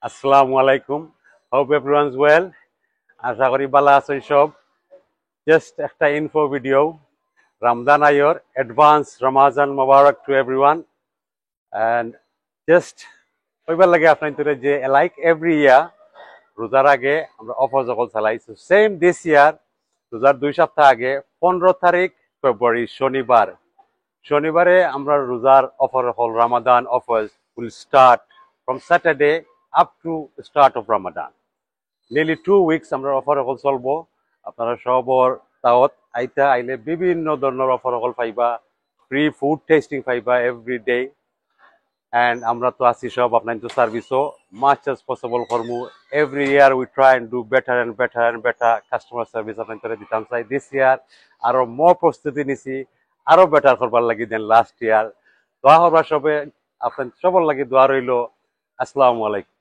Assalamu alaikum. Hope everyone's well. আশা করি ভালো আছেন সব। Just একটা info video. Ramadan ayor advance Ramadan Mubarak to everyone. And just ওইবার লাগে আপনাদের যে like every year রোজার আগে আমরা অফার যখন চালাই সেম দিস ইয়ার রোজার 2 সপ্তাহ আগে 15 তারিখ ফেব্রুয়ারি শনিবারে আমরা রোজার অফার হল Ramadan offers will start from Saturday up to the start of Ramadan. Nearly 2 weeks আমরা অফার হল চলবো। আপনারা সবর দাওয়াত আইলে বিভিন্ন ধরনের অফার হল পাইবা, ফ্রি ফুড টেস্টিং পাইবা এভরি ডে। And আমরা তো আছি সব আপনার তো সার্ভিসও much as possible করমু। Every year we try and do better and better customer service আপনাদের দিতাম চাই। This year আরো more প্রস্তুতি নিছি, আরো বেটার করবার লাগি দেন লাস্ট ইয়ার। দোয়া করবা সবে, আপনার সবার লাগি দোয়া রইল। আসসালামু আলাইকুম।